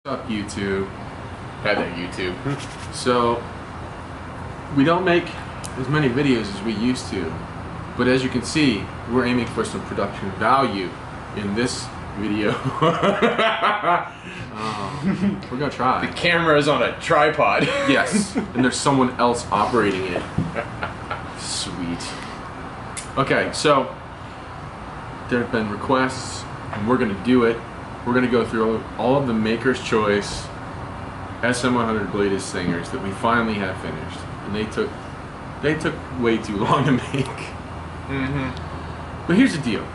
What's up, YouTube? Hi there, YouTube. So, we don't make as many videos as we used to, but as you can see, we're aiming for some production value in this video. We're gonna try. The camera is on a tripod. Yes, and there's someone else operating it. Sweet. Okay, so there have been requests, and we're gonna do it. We're going to go through all of the Maker's Choice SM-100 bladed stingers that we finally have finished, and they took way too long to make. But here's the deal.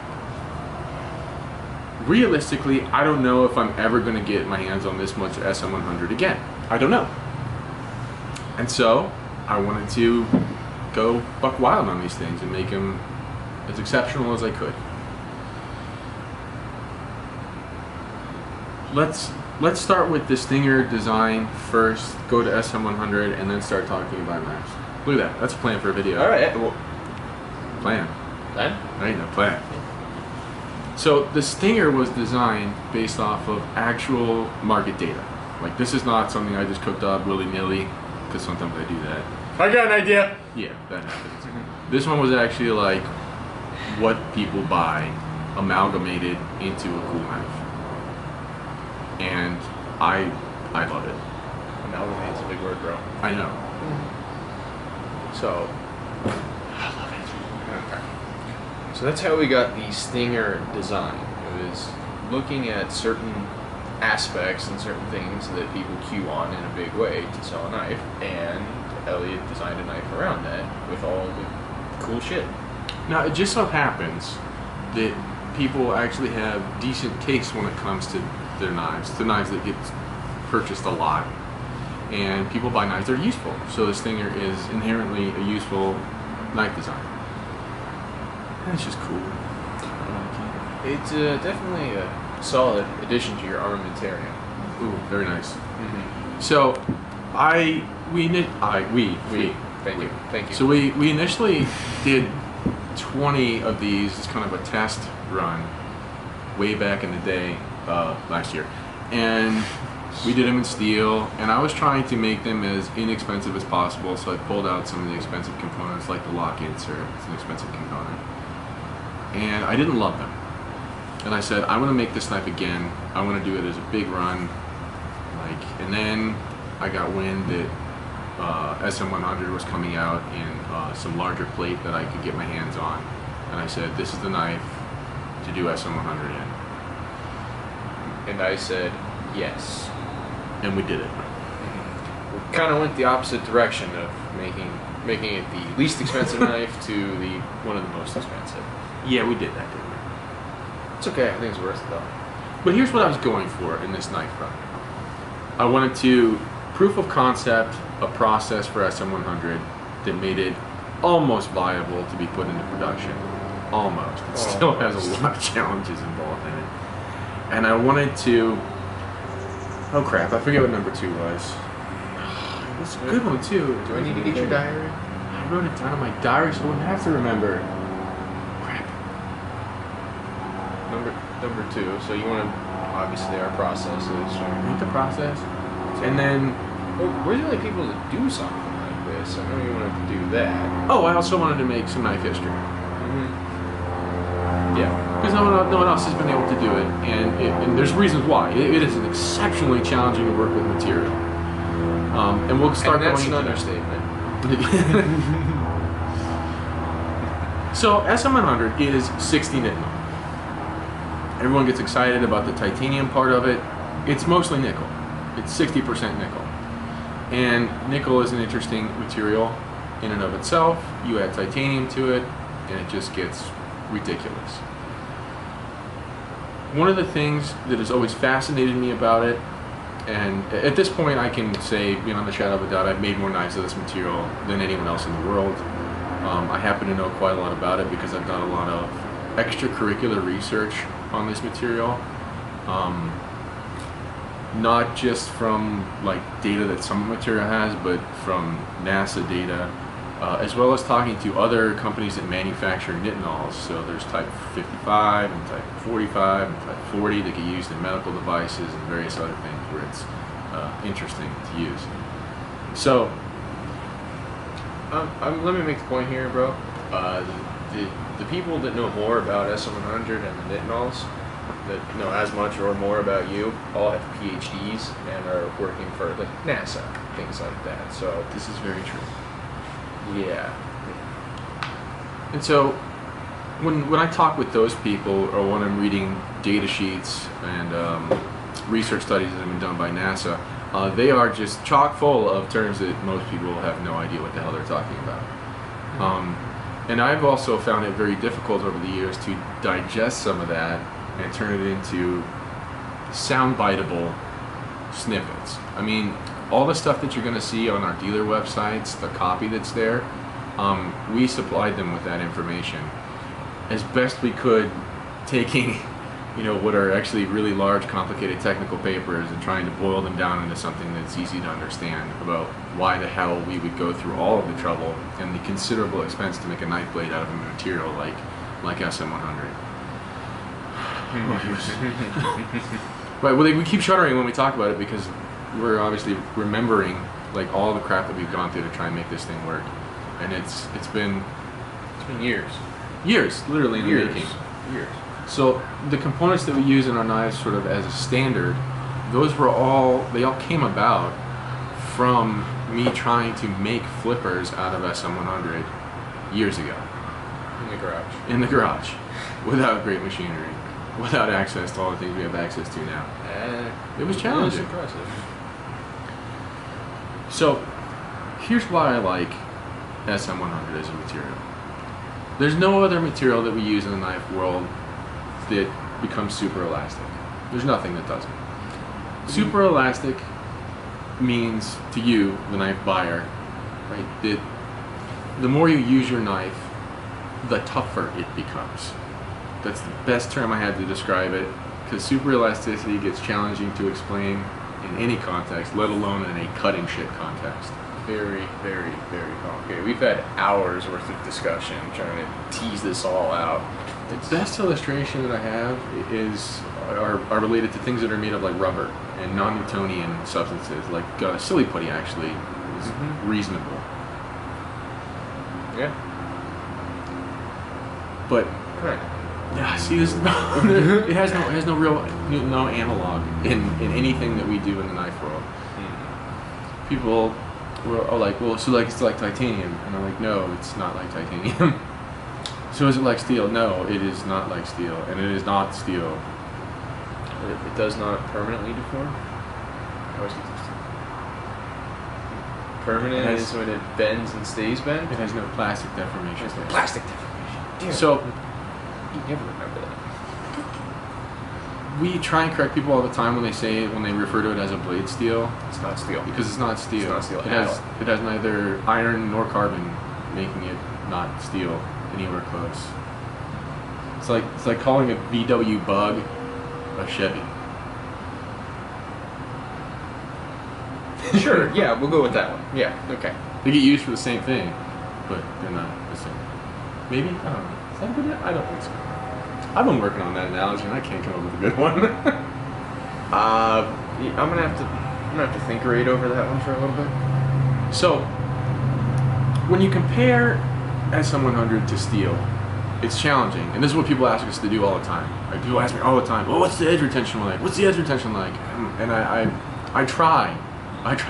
Realistically, I don't know if I'm ever going to get my hands on this much SM-100 again. I don't know. And so I wanted to go buck wild on these things and make them as exceptional as I could. Let's start with the stinger design first, go to SM-100, and then start talking about knives. Look at that. That's a plan for a video. Alright, well, Plan. Plan? I need a plan. So the stinger was designed based off of actual market data. Like, this is not something I just cooked up willy-nilly, because sometimes I do that. I got an idea. Yeah, that happens. This one was actually like what people buy amalgamated into a cool knife. And I love it. Amalgamate's a big word, bro. I know. So I love it. Okay. So that's how we got the stinger design. It was looking at certain aspects and certain things that people queue on in a big way to sell a knife, and Elliot designed a knife around that with all the cool shit. now it just so happens that people actually have decent taste when it comes to their knives. The knives that get purchased a lot, and people buy knives that are useful. So the stinger is inherently a useful knife design. And it's just cool. It's definitely a solid addition to your armamentarium. Ooh, very nice. So we. Thank you. So we initially did 20 of these as kind of a test run way back in the day, last year, and we did them in steel, and I was trying to make them as inexpensive as possible, so I pulled out some of the expensive components like the lock insert. It's an expensive component, and I didn't love them, and I said, I want to make this knife again. I want to do it as a big run, and then I got wind that SM-100 was coming out in some larger plate that I could get my hands on, and I said, this is the knife to do SM-100 in. And I said, yes. And we did it. We kind of went the opposite direction of making it the least expensive knife to the one of the most expensive. Yeah, we did that, didn't we? It's okay, I think it's worth it though. But here's what I was going for in this knife run. I wanted to proof of concept a process for SM-100 that made it almost viable to be put into production. Almost. It still has a lot of challenges involved in it. And I wanted to... Oh crap, I forget what number 2 was. It's a good one too. Do I need to get your diary? I wrote it down in my diary so I wouldn't have to remember. Crap. Number 2, so you want to... Obviously our processes. Make the process. And then... Well, we're the only people that do something like this. I know you wanted to do that. Oh, I also wanted to make some knife history. Yeah, because no one else has been able to do it, and there's reasons why. It is an exceptionally challenging to work with material, and we'll start and that's going an into understatement. So SM-100 is 60 nickel. Everyone gets excited about the titanium part of it. It's mostly nickel. It's 60% nickel, and nickel is an interesting material in and of itself. You add titanium to it, and it just gets ridiculous. One of the things that has always fascinated me about it, and at this point I can say beyond the shadow of a doubt I've made more knives of this material than anyone else in the world. I happen to know quite a lot about it because I've done a lot of extracurricular research on this material, not just from like data that some material has, but from NASA data, as well as talking to other companies that manufacture nitinols. So there's type 55 and type 45 and type 40 that get used in medical devices and various other things. where it's interesting to use. So, let me make the point here, bro. The people that know more about SM-100 and the Nitinols, that know as much or more about you, all have PhDs and are working for like NASA, things like that. So this is very true. Yeah. And so, when I talk with those people, or when I'm reading data sheets and research studies that have been done by NASA, they are just chock full of terms that most people have no idea what the hell they're talking about. And I've also found it very difficult over the years to digest some of that and turn it into sound-biteable snippets. I mean, all the stuff that you're going to see on our dealer websites, the copy that's there, we supplied them with that information as best we could, taking what are actually really large, complicated technical papers and trying to boil them down into something that's easy to understand about why the hell we would go through all of the trouble and the considerable expense to make a knife blade out of a material like SM-100. Right, well, we keep shuddering when we talk about it because we're obviously remembering like all the crap that we've gone through to try and make this thing work, and it's been years, literally in the making. Years. So the components that we use in our knives, sort of as a standard, they all came about from me trying to make flippers out of SM-100 years ago. In the garage, without great machinery, without access to all the things we have access to now. It was challenging. It was impressive. So here's why I like SM-100 as a material. There's no other material that we use in the knife world that becomes super elastic. There's nothing that does it. Super elastic means to you, the knife buyer, right, that the more you use your knife, the tougher it becomes. That's the best term I had to describe it, because super elasticity gets challenging to explain in any context, let alone in a cutting shit context. Very, very, very complicated. We've had hours worth of discussion trying to tease this all out. The best illustration that I have are related to things that are made of like rubber and non-Newtonian substances. Like silly putty actually is reasonable. Yeah. But yeah, see, this it has no real analog in anything that we do in the knife world. People are like, well, so like it's like titanium, and I'm like, no, it's not like titanium. So is it like steel? No, it is not like steel, and it is not steel. It does not permanently deform? Permanent is when it bends and stays bent? It has no plastic deformation. It has no plastic deformation. Damn. So, you never remember that. We try and correct people all the time when they refer to it as a blade steel. It's not steel. Because it's not steel. It's not steel. It has neither iron nor carbon, making it not steel anywhere close. It's like calling a VW Bug a Chevy. Sure, yeah, we'll go with that one. Yeah, okay. They get used for the same thing, but they're not the same. Maybe? I don't know. Is that a good? I don't think so. I've been working on that analogy and I can't come up with a good one. I'm gonna have to think right over that one for a little bit. So, when you compare SM-100 to steel, it's challenging, and this is what people ask us to do all the time. Like, people ask me all the time, well, what's the edge retention like? What's the edge retention like? And I try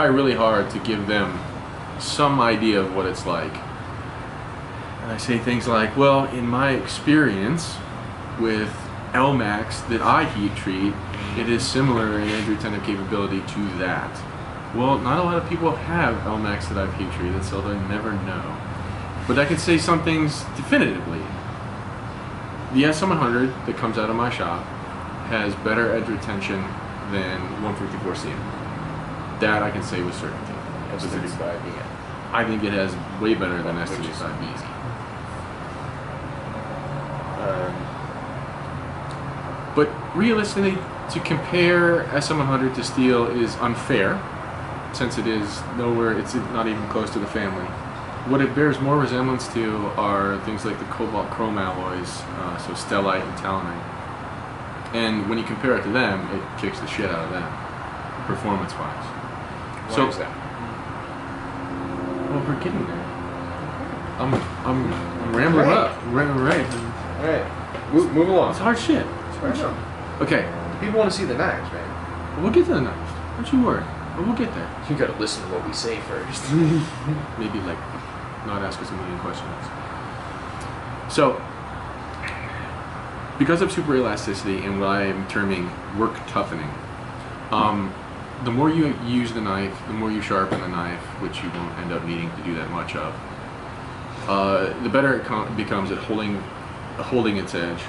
really hard to give them some idea of what it's like. And I say things like, well, in my experience with LMAX that I heat treat, it is similar in edge retentive capability to that. Well, not a lot of people have LMAX that I've heat treated, so they'll never know. But I can say some things definitively. The SM-100 that comes out of my shop has better edge retention than 154CM. That I can say with certainty. S35B. I think it has way better than S35B. But realistically, to compare SM-100 to steel is unfair, since it is nowhere, it's not even close to the family. What it bears more resemblance to are things like the cobalt chrome alloys, so stellite and talonite. And when you compare it to them, it kicks the shit out of them. performance-wise. Why is that? Well, we're getting there. I'm rambling Right. up. Right. All right, move along. It's hard shit. I know. Okay, People want to see the knives, man. we'll get to the knives. Don't you worry. We'll get there. You gotta listen to what we say first. Maybe like not ask us a million questions. So, because of super elasticity and what I am terming work toughening, the more you use the knife, the more you sharpen the knife, which you won't end up needing to do that much of, the better it becomes at holding its edge,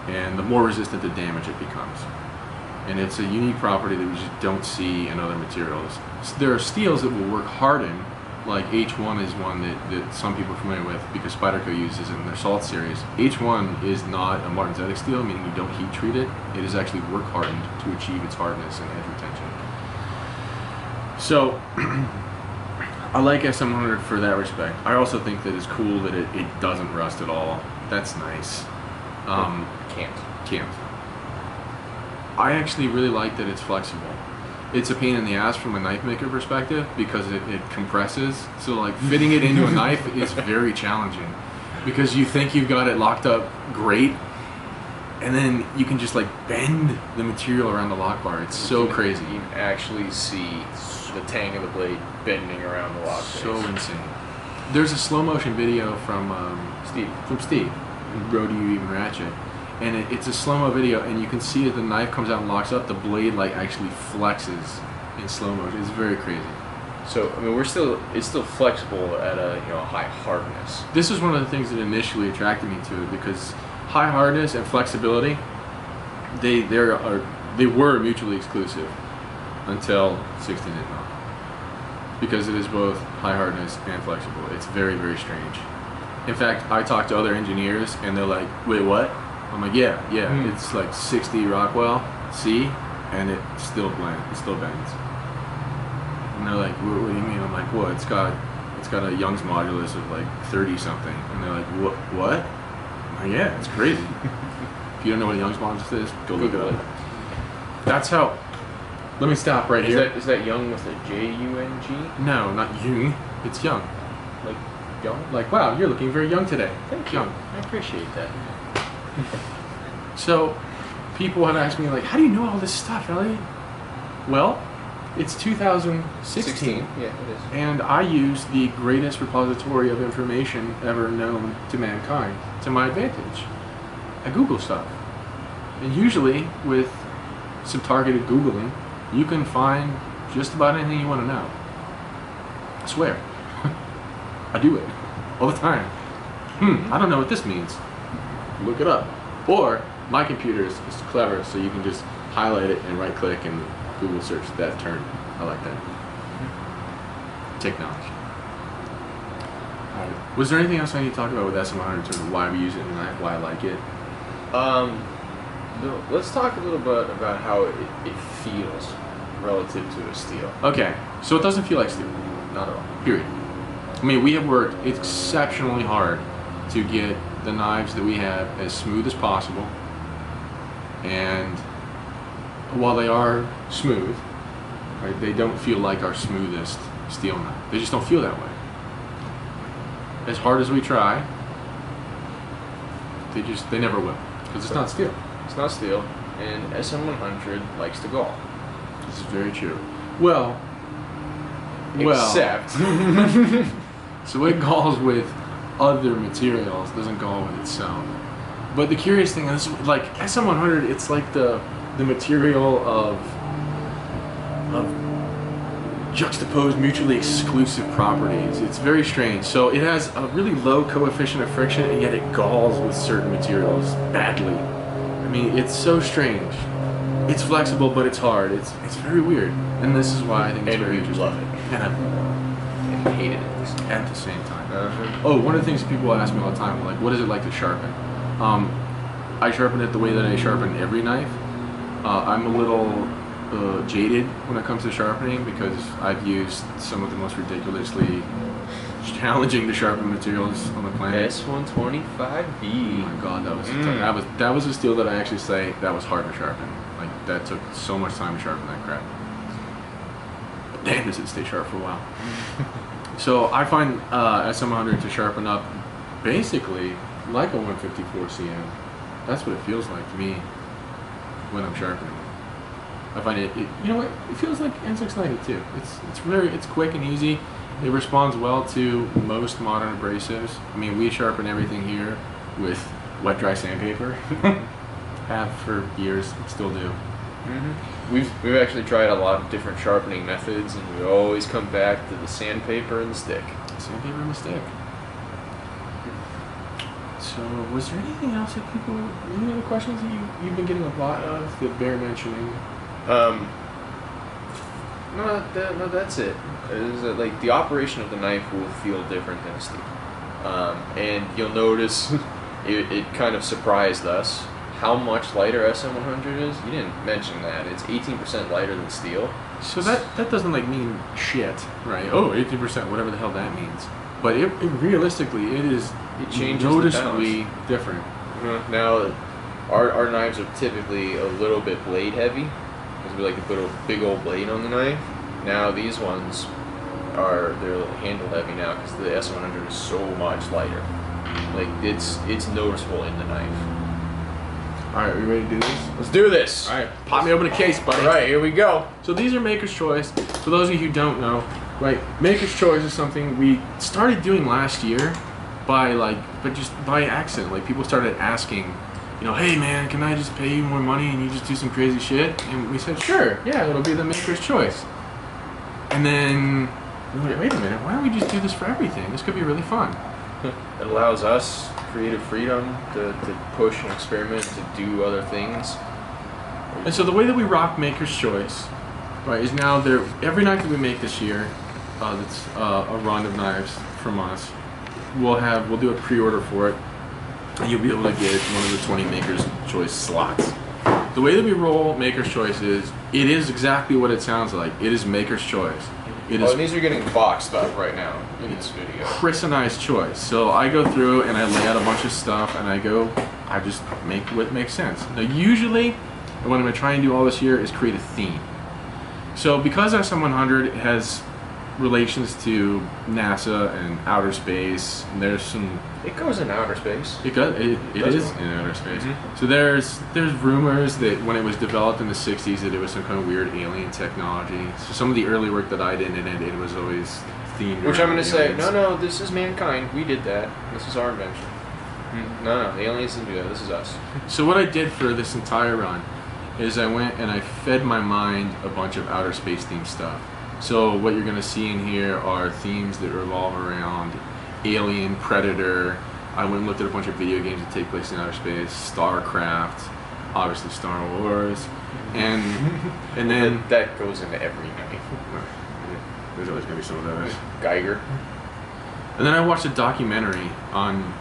and the more resistant to damage it becomes. And it's a unique property that we just don't see in other materials. There are steels that will work harden, like H1 is one that some people are familiar with because Spyderco uses it in their salt series. H1 is not a martensitic steel, meaning you don't heat treat it. It is actually work hardened to achieve its hardness and edge retention. So, I like SM-100 for that respect. I also think that it's cool that it doesn't rust at all. That's nice. Can't. I actually really like that it's flexible. It's a pain in the ass from a knife maker perspective because it compresses. So like fitting it into a knife is very challenging because you think you've got it locked up great, and then you can just like bend the material around the lock bar. It's so crazy. You can actually see the tang of the blade bending around the lock. So insane. There's a slow motion video from Steve, who rode you even ratchet. And it's a slow-mo video, and you can see as the knife comes out and locks up, the blade like actually flexes in slow motion. It's very crazy. So I mean, it's still flexible at a high hardness. This is one of the things that initially attracted me to it because high hardness and flexibility, they were mutually exclusive until 16 inch mil, because it is both high hardness and flexible. It's very, very strange. In fact, I talked to other engineers, and they're like, "Wait, what?" I'm like, yeah, it's like 60 Rockwell C, and it still bends. And they're like, what do you mean? I'm like, what? It's got a Young's modulus of like 30 something. And they're like, what? I'm like, yeah, it's crazy. If you don't know what a Young's modulus is, go look it up. That's how. Let me stop right here. Is that Young with a J-U-N-G? No, not Jung. It's Young. Like Young? Like, wow, you're looking very young today. Thank you. Young. I appreciate that. So, people have asked me, like, how do you know all this stuff, Elliot? Well, it's 2016. Yeah, it is. And I use the greatest repository of information ever known to mankind to my advantage. I Google stuff. And usually, with some targeted Googling, you can find just about anything you want to know. I swear. I do it all the time. I don't know what this means. Look it up. Or my computer is clever, so you can just highlight it and right click and Google search that term. I like that. Technology. Was there anything else I need to talk about with SM-100 in terms of why we use it and why I like it? Let's talk a little bit about how it feels relative to a steel. Okay, so it doesn't feel like steel. Not at all. Period. I mean, we have worked exceptionally hard to get the knives that we have as smooth as possible, and while they are smooth, right, they don't feel like our smoothest steel knife. They just don't feel that way. As hard as we try, they never will, because it's not steel. It's not steel, and SM-100 likes to gall. This is very true. Well, except so it galls with other materials, doesn't gall with itself. But the curious thing is, like SM-100, it's like the material of juxtaposed mutually exclusive properties. It's very strange. So it has a really low coefficient of friction, and yet it galls with certain materials badly. I mean, it's so strange. It's flexible, but it's hard. It's very weird, and this is why I think it's very interesting. Love it. And I hate it at the same time. Oh, one of the things people ask me all the time, like, what is it like to sharpen? I sharpen it the way that I sharpen every knife. I'm a little jaded when it comes to sharpening because I've used some of the most ridiculously challenging to sharpen materials on the planet. S125B. Oh my god, that was a steel that I actually say that was hard to sharpen. Like, that took so much time to sharpen that crap. damn, does it stay sharp for a while. So I find SM-100 to sharpen up basically like a 154 CM. That's what it feels like to me when I'm sharpening it. I find it you know what, it feels like N690 too. It's quick and easy. It responds well to most modern abrasives. I mean, we sharpen everything here with wet dry sandpaper. Have for years, still do. Mm-hmm. We've actually tried a lot of different sharpening methods, and we always come back to the sandpaper and the stick. Sandpaper and the stick. So, was there anything else that people, any other questions that you've been getting a lot of that bear mentioning? No, that's it. Is that, like, the operation of the knife will feel different than steel, and you'll notice it kind of surprised us how much lighter SM-100 is. You didn't mention that. It's 18% lighter than steel. So that doesn't like mean shit, right? Oh, 18%, whatever the hell that means. But it realistically, it changes noticeably different. Now, our knives are typically a little bit blade heavy, because we like to put a big old blade on the knife. Now these ones they're a little handle heavy now because the SM-100 is so much lighter. Like it's noticeable in the knife. Alright, we ready to do this? Let's do this! Alright, pop me open a case, buddy. Alright, here we go. So these are Maker's Choice. For those of you who don't know, right, Maker's Choice is something we started doing last year but just by accident. Like, people started asking, you know, hey man, can I just pay you more money and you just do some crazy shit? And we said, sure, yeah, it'll be the Maker's Choice. And then we went, wait a minute, why don't we just do this for everything? This could be really fun. It allows us creative freedom to push and experiment, to do other things. And so the way that we rock Maker's Choice, right, is now every knife that we make this year, that's a run of knives from us, we'll do a pre-order for it, and you'll be able to get one of the 20 Maker's Choice slots. The way that we roll Maker's Choice is, it is exactly what it sounds like. It is Maker's Choice. And these are getting boxed up right now in this video. Chris and I's choice. So I go through and I lay out a bunch of stuff and I just make what makes sense. Now usually, what I'm going to try and do all this year is create a theme. So because SM-100 has relations to NASA and outer space, and there's some... It goes in outer space. It is in outer space. Mm-hmm. So there's rumors that when it was developed in the 60s that it was some kind of weird alien technology. So some of the early work that I did in it was always themed. Which I'm going to say, no, this is mankind. We did that. This is our invention. No, the aliens didn't do that. This is us. So what I did for this entire run is I went and I fed my mind a bunch of outer space themed stuff. So what you're going to see in here are themes that revolve around Alien, Predator. I went and looked at a bunch of video games that take place in outer space, StarCraft, obviously Star Wars, and then that goes into every knife. There's always going to be some of those. Geiger. And then I watched a documentary on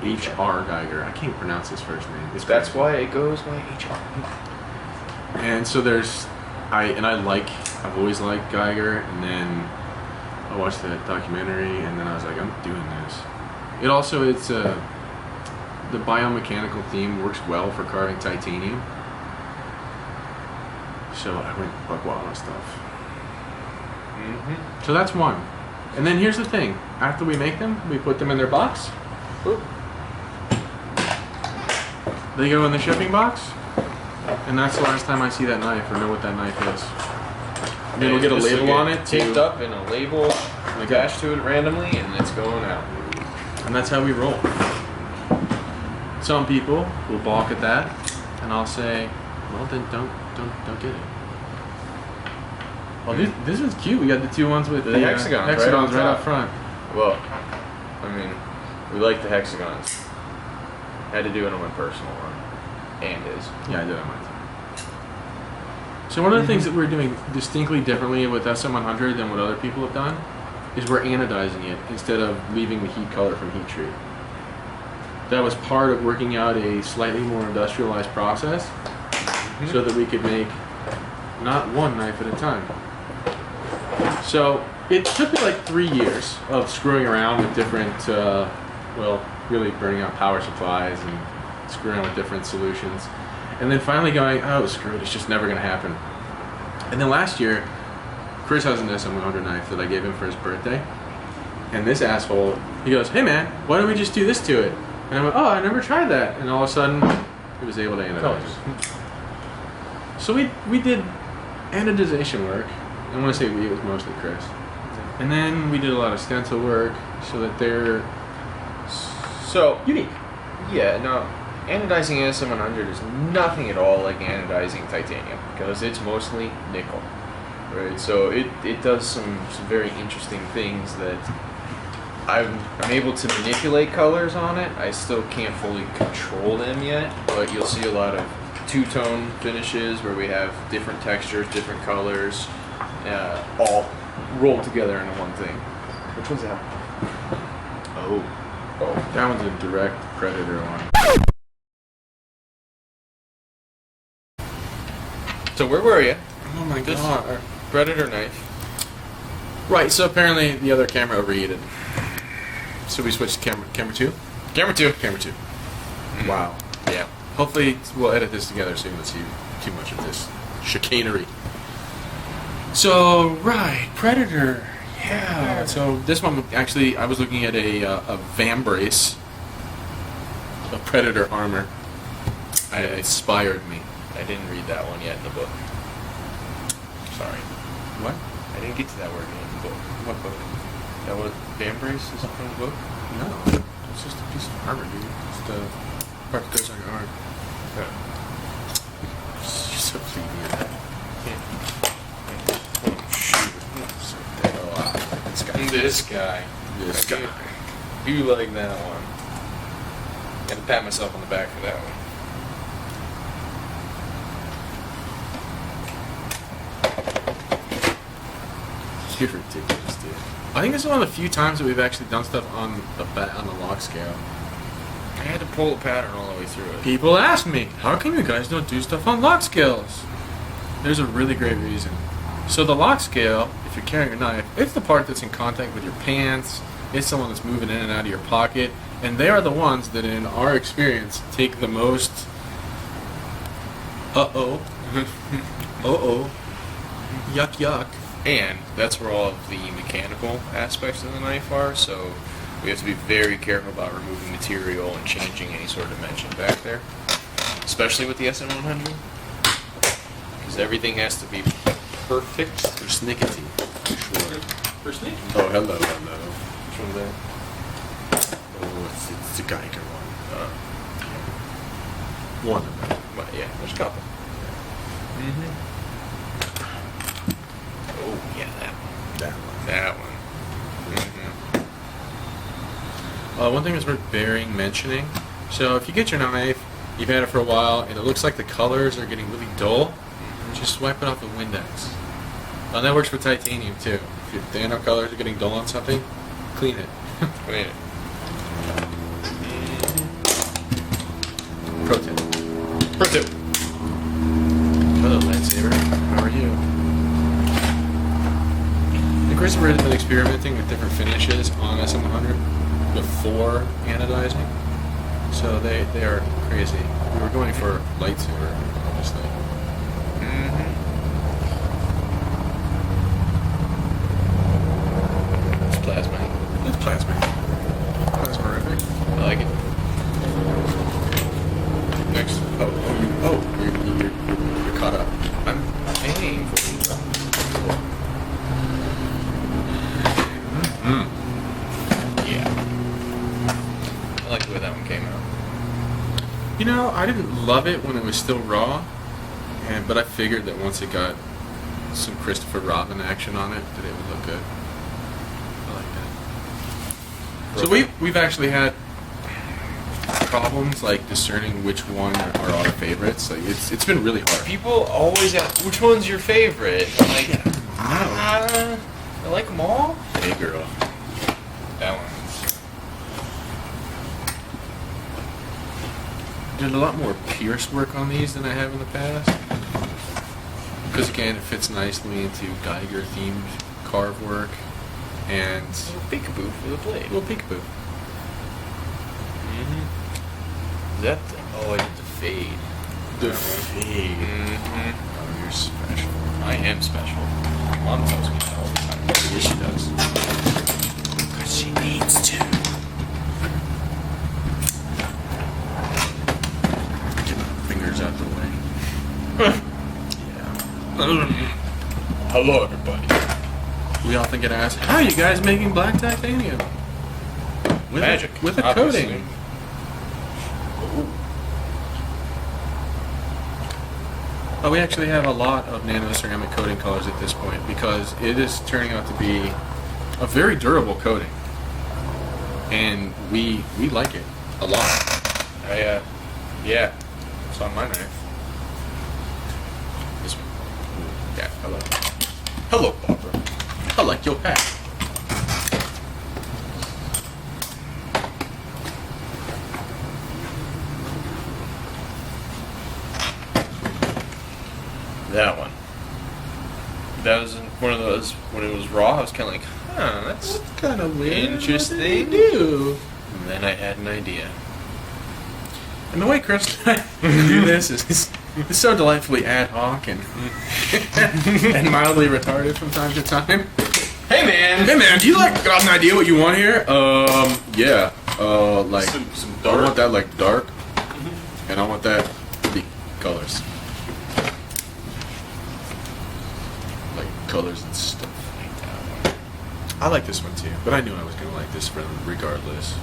H.R. Geiger. I can't pronounce his first name. That's why it goes by H.R. And so I've always liked Geiger, and then I watched that documentary, and then I was like, I'm doing this. The biomechanical theme works well for carving titanium. So I went buck wild on stuff. So that's one. And then here's the thing. After we make them, we put them in their box. Boop. They go in the shipping box. And that's the last time I see that knife or know what that knife is. And then we'll get a label on it. Taped up in a label attached to it randomly, and it's going out. And that's how we roll. Some people will balk at that, and I'll say, well then don't get it. Well, this is cute. We got the two ones with the hexagons right up front. Well, I mean, we like the hexagons. Had to do it on my personal one. And his. Yeah, I did it on my time. So one of the things that we're doing distinctly differently with SM-100 than what other people have done is we're anodizing it instead of leaving the heat color from heat treat. That was part of working out a slightly more industrialized process so that we could make not one knife at a time. So it took me like 3 years of screwing around with different, really burning out power supplies and screwing around with different solutions. And then finally going, oh, screw it, it's just never going to happen. And then last year, Chris has an SM-100 knife that I gave him for his birthday. And this asshole, he goes, "Hey man, why don't we just do this to it?" And I went, "Oh, I never tried that." And all of a sudden, he was able to anodize. So we did anodization work. I want to say it was mostly Chris. And then we did a lot of stencil work so that they're So unique. yeah, no, anodizing SM-100 is nothing at all like anodizing titanium because it's mostly nickel, right? So it does some very interesting things that I'm able to manipulate colors on it. I still can't fully control them yet, but you'll see a lot of two-tone finishes where we have different textures, different colors, all rolled together into one thing. Which one's that? Oh, that one's a direct Predator one. So where were you? Oh my This god. Predator knife. Right, so apparently the other camera overheated. So we switched to camera 2? Camera 2. Camera 2. Wow. Yeah. Hopefully we'll edit this together so you don't see too much of this chicanery. So, right, Predator. Yeah. So this one, actually, I was looking at a van brace of Predator armor. It inspired me. I didn't read that one yet in the book. Sorry. What? I didn't get to that word yet in the book. What book? That was Van Brace is from the book? No. It's just a piece of armor, dude. It's the part that goes on your arm. Yeah. You're so plebeian. This guy. This guy. You like that one. Gotta pat myself on the back for that one. You're ridiculous, dude. I think this is one of the few times that we've actually done stuff on the log scale. I had to pull the pattern all the way through it. People ask me, how come you guys don't do stuff on log scales? There's a really great reason. So the log scale, if you're carrying a knife, it's the part that's in contact with your pants. It's the one that's moving in and out of your pocket. And they are the ones that, in our experience, take the most uh-oh, uh-oh, yuck yuck. And that's where all of the mechanical aspects of the knife are, so we have to be very careful about removing material and changing any sort of dimension back there. Especially with the SM-100. Because everything has to be perfect. Persnickety. Sure. Persnickety? Oh, hello, hello. Which one's that? Oh, it's the Geiger one. One of them. But yeah, there's a couple. Mm-hmm. Oh, yeah, that one. That one. That one. Mm-hmm. One thing that's worth bearing mentioning. So if you get your knife, you've had it for a while, and it looks like the colors are getting really dull, just wipe it off with Windex. And that works for titanium too. If your nano colors are getting dull on something, clean it. Clean it. Pro tip. Pro tip. Hello, lightsaber. How are you? And Christopher has been experimenting with different finishes on SM-100 before anodizing. So they are crazy. We were going for lightsaber, obviously. It's plasma. It's plasma. Plasmarific. I like it. Next. You're caught up. I'm paying for these. Yeah. I like the way that one came out. You know, I didn't love it when it was still raw, but I figured that once it got some Christopher Robin action on it, that it would look good. I like that. So we've actually had problems like discerning which one are our favorites. Like it's been really hard. People always ask, which one's your favorite? I'm like, No. I like them all. Hey girl. That one. Did a lot more pierce work on these than I have in the past. Because again, it fits nicely into Geiger themed carve work and A little peekaboo for the blade. a little peekaboo. Is that the, oh, I did the fade. The fade. Mm-hmm. Oh, you're special. I am special. Mom tells me that all the time. Yes, she does. Because she needs to. Get my fingers out the way. Yeah. Hello, everybody. We often get asked, how are you guys making black titanium? With Magic. With a obviously. coating. But we actually have a lot of nano ceramic coating colors at this point because it is turning out to be a very durable coating. And we like it a lot. Yeah, it's on my knife. This one. Yeah, hello. Hello, Barbara. I like your hat. That one. That was one of those, when it was raw, I was kind of like, huh, that's Kind of weird. interesting. What did they do? And then I had an idea. And the way Chris and I do this is so delightfully ad hoc and and mildly retarded from time to time. Hey, man! Hey man, do you like got an idea what you want here? Yeah. Like Some I dark. want that like dark, and I want that the colors, like colors and stuff. I like this one too, but I knew I was gonna like this one regardless.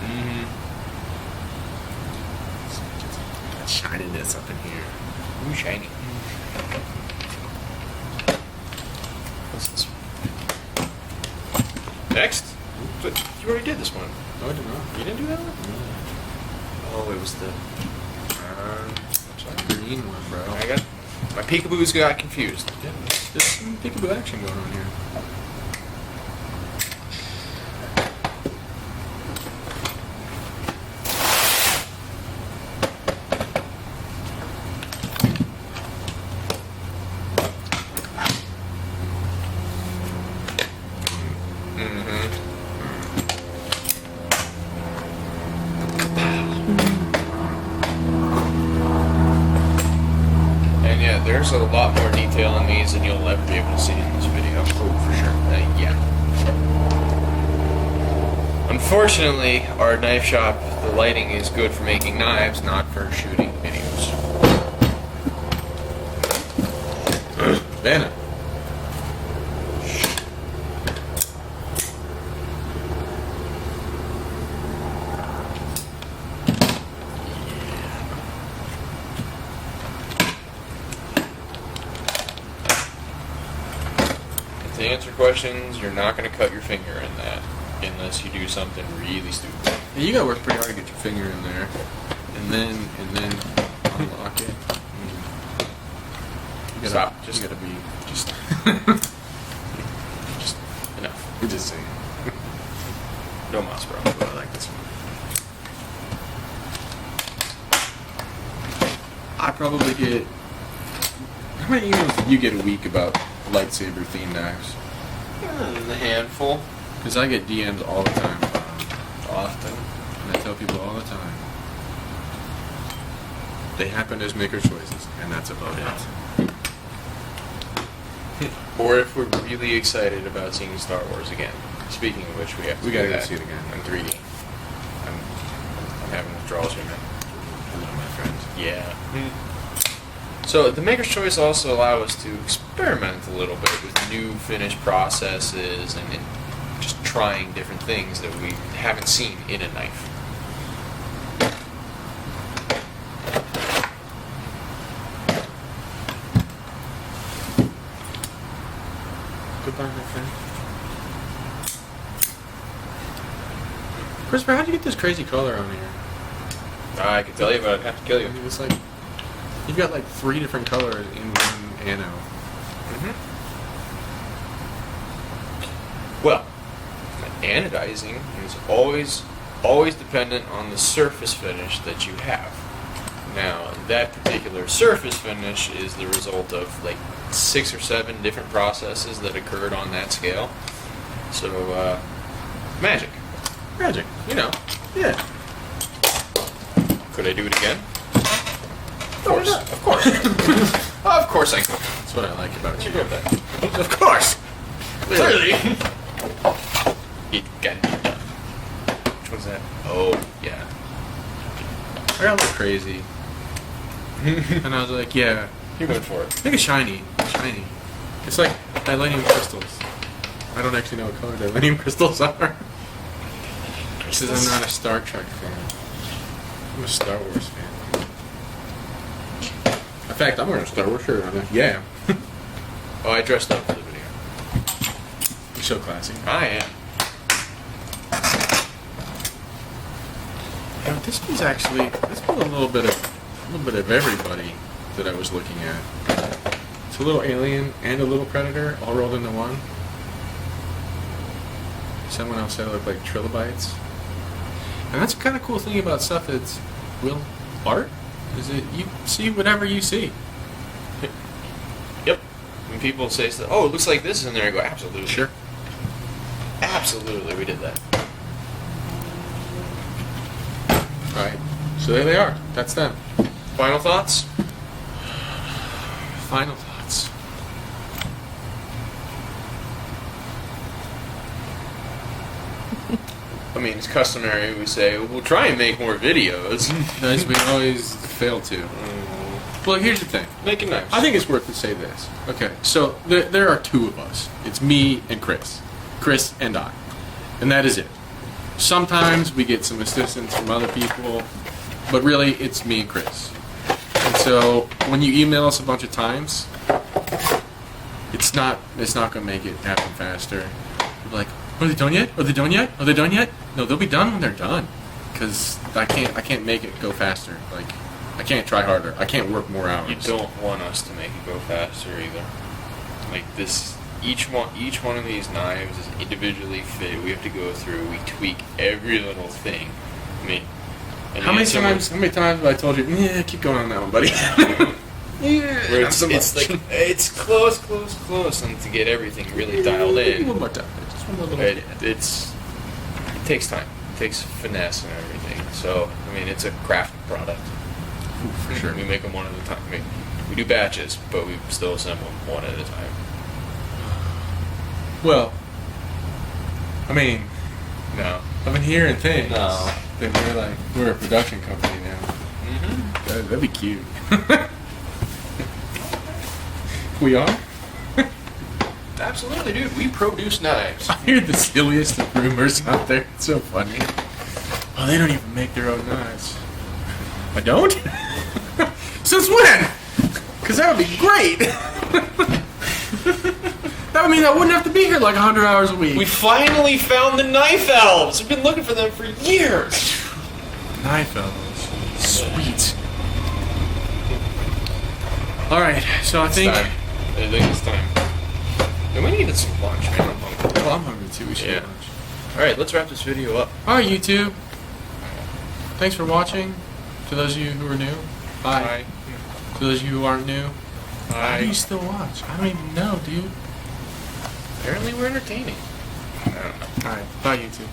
Mm-hmm. Get some shininess up in here. Ooh, shiny. What's this one? Next? But you already did this one. No, I did not. You didn't do that one? Oh, it was the... Green one, bro. I got... My peekaboos got confused. Yeah, there's some peekaboo action going on here. And yeah, there's a lot more detail in these than you'll ever be able to see in this video. Oh, for sure. Yeah. Unfortunately, our knife shop, the lighting is good for making knives, not for shooting videos. Banner. To answer questions, you're not going to cut your finger in that unless you do something really stupid. Yeah, you gotta work pretty hard to get your finger in there, and then unlock it. You gotta, Stop. You gotta be just. Just enough. We're just saying. No mas, bro. But I like this one. I probably get. How many emails do you get a week about lightsaber themed knives? A handful. Because I get DMs all the time, Often. and I tell people all the time. They happen as maker choices, and that's about it. Or if we're really excited about seeing Star Wars again. Speaking of which, we have to We do gotta go that see it again. in 3D. I'm having withdrawals here, man. Hello, my friend. Yeah. So the Maker's Choice also allow us to experiment a little bit with new finished processes and just trying different things that we haven't seen in a knife. Goodbye, my friend. Christopher, how'd you get this crazy color on here? I could tell you, but I'd have to kill you. I mean, it's like you've got like 3 different colors in one ano. Well, anodizing is always dependent on the surface finish that you have. Now, that particular surface finish is the result of like 6 or 7 different processes that occurred on that scale. So, magic. Magic. You know. Yeah. Could I do it again? Of course. Of course. Oh, of course I cook. That's what I like about you. Grab that. Of course. Clearly. It got it done. Which one's that? Oh, yeah. I got a little crazy. And I was like, yeah. You went for it. I think it's shiny. Shiny. It's like dilithium crystals. I don't actually know what color dilithium crystals are. Because I'm not a Star Trek fan. I'm a Star Wars fan. In fact, I'm wearing a Star Wars shirt. I'm like, yeah. Oh, I dressed up for the video. You're so classy. I am. Yeah, this one's actually, this one's a little bit of everybody that I was looking at. It's a little alien and a little predator all rolled into one. Someone else said it looked like trilobites. And that's the kind of cool thing about stuff that's real art, is that you see whatever you see. Yep. When people say stuff, oh, it looks like this in there, I go, absolutely. Sure. Absolutely, we did that. Right. So there they are. That's them. Final thoughts? Final thoughts. I mean, it's customary, we say, we'll try and make more videos. As we always fail to. Well, here's the thing. Make it nice. I think it's worth to say this. Okay, so there are two of us. It's me and Chris. Chris and I. And that is it. Sometimes we get some assistance from other people, but really it's me and Chris. And so when you email us a bunch of times, it's not going to make it happen faster. You're like, are they done yet? Are they done yet? Are they done yet? No, they'll be done when they're done. Because I can't make it go faster. Like, I can't try harder. I can't work more hours. You don't want us to make it go faster either. Like this, each one of these knives is individually fit. We have to go through. We tweak every little thing. I mean, and How many times have I told you? Yeah, keep going on that one, buddy. Yeah, where not so much. it's like it's close, and to get everything really dialed in. One more time. Just one more little. It takes time. It takes finesse and everything. So I mean, it's a crafted product. Ooh, for sure. We make them one at a time. I mean, we do batches, but we still assemble them one at a time. Well, I mean, No. I've been hearing things. No. That we're a production company now. Mm-hmm. That'd be cute. We are? Absolutely, dude. We produce knives. I hear the silliest of rumors out there. It's so funny. Oh, they don't even make their own knives. I don't? Since when? Because that would be great. That would mean I wouldn't have to be here like 100 hours a week. We finally found the knife elves. We've been looking for them for years. Knife elves. Sweet. Alright, so I think it's time. And we needed some lunch, man. I'm hungry. Well, I'm hungry too. We should Yeah. have lunch. Alright, let's wrap this video up. Alright, YouTube. Thanks for watching. To those of you who are new, bye. To those of you who aren't new, why do you still watch? I don't even know, dude. Apparently we're entertaining. I don't know. Alright, bye, YouTube.